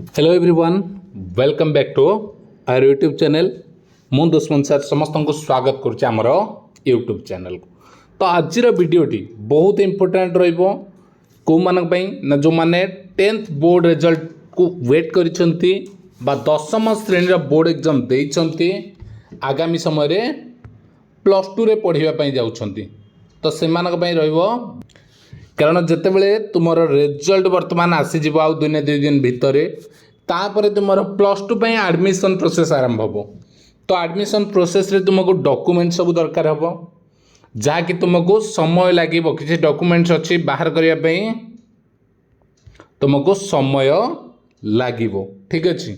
Hello everyone, welcome back to our YouTube channel. मु दुष्मन sir समस्त को स्वागत करुच्चे आमर यूट्यूब चैनल को। तो आज वीडियोटी बहुत इंपोर्टेंट रहिबो को मानक पई ना जो माने 10th बोर्ड रिजल्ट को वेट करिसंती बा 10th श्रेणी बोर्ड एग्जाम देइसंती आगामी समय रे +2 रे पढ़िबा पई जाउछंती। तो से मानक पई रहिबो कारण जितेबले तुम रिजल्ट बर्तमान आसीज आउ दिन 2 दिन भितर तापर तुम +2 पे एडमिशन प्रोसेस आरंभ हो। तो एडमिशन प्रोसेस रे तुमको डॉक्यूमेंट सब दरकार हम जहाँकि तुमको समय लगे किसी डॉक्यूमेंट्स अच्छी बाहर करने तुमको समय लगे। ठीक अच्छे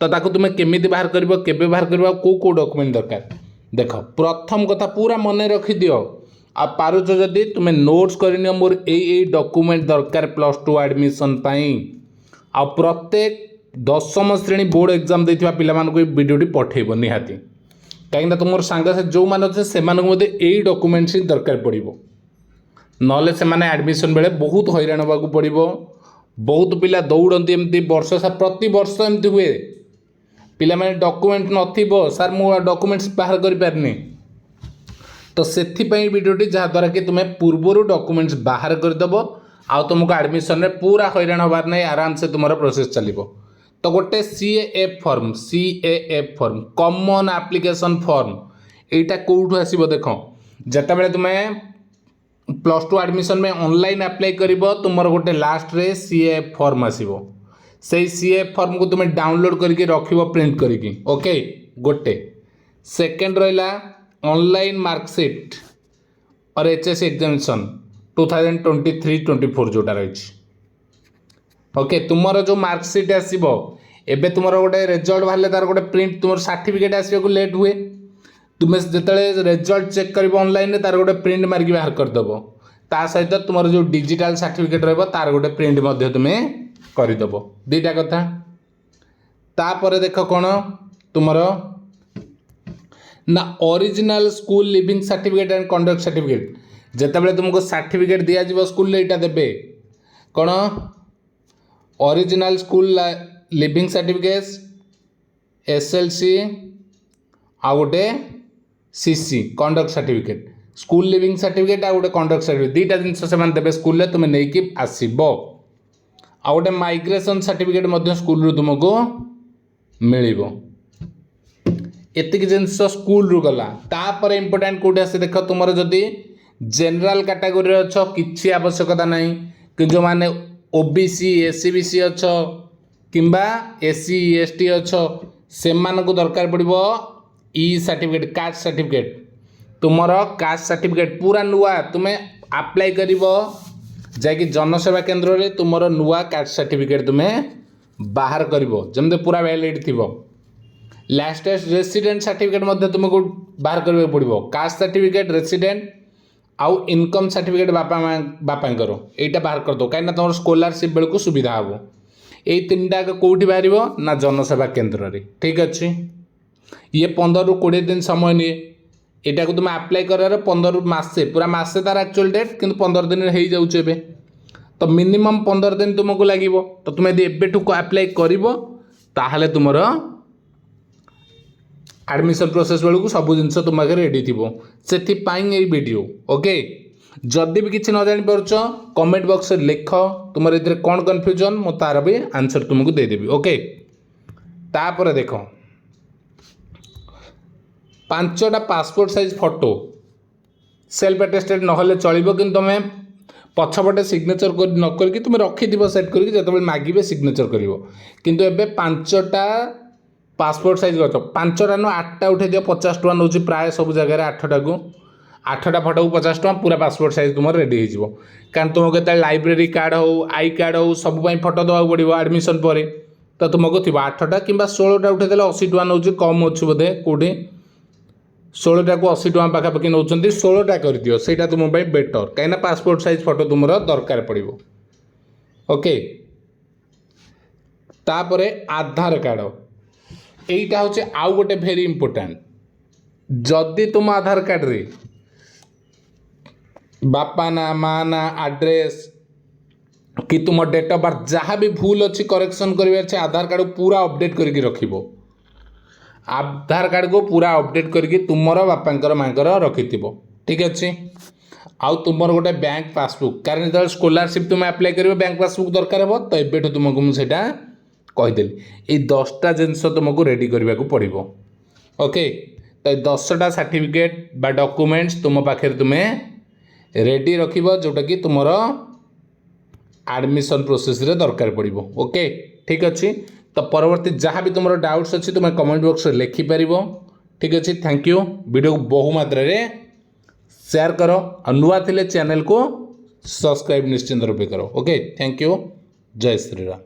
तो ताको तुम केमी बाहर कर केबे बाहर कर को डॉक्यूमेंट दरकार देख। प्रथम कथा पूरा मन रखी दियो आ पारुच जदि तुम्हें नोट्स करनी मोर यही डॉक्यूमेंट दरकार +2 एडमिशन पाई आ प्रत्येक 10th श्रेणी बोर्ड एग्जाम देथिबा पिला मानको वीडियोटी पठेइबो निहाती कहीं तुम सांग से जो मैंने अच्छे से यही डॉक्यूमेंट्स ही दरकार पड़ो नले से एडमिशन बेले बहुत हैरान होगा पड़ो। बहुत पिला दौड़ती एमती वर्ष सा प्रति वर्ष एमती हुए पिला माने डॉक्यूमेंट नथिबो सर मु डॉक्यूमेंट्स बाहर कर पारनी। तो से वीडियोटी जहाँद्वारा कि तुम्हें पूर्वर डॉक्यूमेंट्स बाहर करदेव आ तुमको एडमिशन रे पूरा हैरान होबार नहीं आराम से तुम प्रोसेस चलो। तो गोटे CAF form common application form यहाँ कौटू आसो देख जिते बड़े तुम्हें +2 एडमिशन में ऑनलाइन अप्लाई कर तुम गोटे लास्ट रे CAF फॉर्म आसो से CAF फॉर्म को तुम्हें डाउनलोड करके रख प्रिंट करके ओके गोटे सेकेंड रहा ऑनलाइन मार्कशीट और HSC एग्जामिनेशन 2023-24 जोटा रही ओके तुमर जो मार्कशीट आसो एबे तुम गोटे रिजल्ट बाहर तार गोटे प्रिंट तुम सर्टिफिकेट आसको लेट हुए तुम्हें जिते रिजल्ट चेक कर ऑनलाइन तार गोटे प्रिंट मारिक बाहर करदेव ता सहित तुम जो डिजिटल सर्टिफिकेट तार गोटे प्रिंट तुम्हें करदेव दीटा कथा। तापर देख कौन तुम ना original school living certificate and conduct certificate जिते तुमको सर्टिफिकेट दिज्व स्कूल यहाँ देवे कौन original school living certificate SLC आ गोटे CC conduct certificate school living certificate आ गोटे कंडक्ट सर्टिफिकेट दीटा जिन से देवे स्कूल तुम्हें नहीं आसब आ गोटे माइग्रेशन सर्टिफिकेट स्कूल तुमको मिल एतिक जिनस स्कूल रू गला। तापर इम्पोर्टेंट कौटे आसे देख तुम जदि जनरल कैटेगोरी अच्छ किसी आवश्यकता नहीं कि जो माने OBC SC BC अच्छ किंबा SC ST अच्छ से दरकार पड़ो ई सर्टिफिकेट कास्ट सर्टिफिकेट तुमर कास्ट सर्टिफिकेट पूरा नुआ तुम्हें अप्लाई कर जैकि जनसेवा केंद्र में तुमर नुआ कास्ट सर्टिफिकेट तुम्हें बाहर कर जमते पूरा वैलिड थी। लास्टेस्ट रेसिडेंट सर्टिफिकेट तुमको बाहर करने पड़ो कास्ट सर्टिफिकेट रेसिडेंट आउ इनकम सर्टिफिकेट बापांकर यहाँ बाहर कर दो कहीं तुम स्कॉलरशिप बेलू को सुविधा हम यही 3टा कौटी बाहर ना जनसेवा केंद्र रे। ठीक अच्छे ये 15 ରୁ 20 दिन समय निए यहाँ को तुम अप्लाई कर 15 मासे पूरा मासे तार एक्चुअल डेट कि 15 दिन हो जाए तो मिनिमम 15 दिन तुमको लगे। तो तुम यदि एबेठू अप्लाई कर तुमर एडमिशन प्रोसेस बेलू को सब जिन तुम आगे रेडी थी से वीडियो ओके। जदि भी किसी न जानी पार्छ कमेंट बॉक्स में लिख तुम ये कौन कन्फ्यूजन मु तार भी आंसर तुमको देदेवी ओके। तापर देख 5टा passport size photo self attested नहले चलो कि तुम पछपटे सिग्नेचर न करके तुम रखी सेट करके जो मागे सिग्नेचर कर 5टा पासपोर्ट साइज कर 5टा नु 8टा उठे दियो 50 टका नौ प्राय सब जगह 8टा को 8टा फोटो को 50 टका पूरा पासपोर्ट साइज तुम रेडी हो कारण तुमको के लाइब्रेरी कार्ड हो आई कार्ड हो सब फोटो देवा पड़ो एडमिशन पर तो तुमको थी 8टा कि 16टा उठे 80 टका नौ कम अच्छे बोधे कौटे 16टा को 80 टका पाखापाखि नौ 16टा कर दियो सेटा तुम बेटर कहीं पासपोर्ट साइज फोटो तुम दरकार पड़ो ओके। तापर आधार कार्ड यहीटा हूँ आउ गोटे भेरी इंपोर्टेंट जदि तुम आधार कार्ड रे बापा ना माँ ना आड्रेस कि तुम डेट ऑफ बर्थ जहाँ भी भूल अच्छी करेक्शन करिवार अछि आधार कार्ड को पूरा अपडेट करके रखिबो। आधार कार्ड को पूरा अपडेट करके तुमर बापांकर मांकर रखिथिबो। ठीक अच्छे। आउ तुमर गोटे बैंक पासबुक कारण जो स्कॉलरशिप तुम अप्लाई करिवो बैंक पासबुक दरकार हो तो एबेठु तुमको मुझे कहीदेली ये 10टा जिनस तुमको रेडी करने को पड़ो। ओके तो 10टा सर्टिफिकेट बा डॉक्यूमेंट्स तुम पाखे तुम्हें रेडी रखिबो जोटा कि तुमर एडमिशन प्रोसेस रे दरकार पड़ो। ओके ठीक अच्छे। तो परवर्ती जहाँ भी तुम डाउट्स अच्छी तुम कमेंट बॉक्स में लिखिपर। ठीक अच्छे। Thank you. वीडियो को बहु मात्रा रे शेयर करो और नुआ थिले चैनल को सब्सक्राइब निश्चिंत रूपे करो। Okay thank you. जय श्री राम।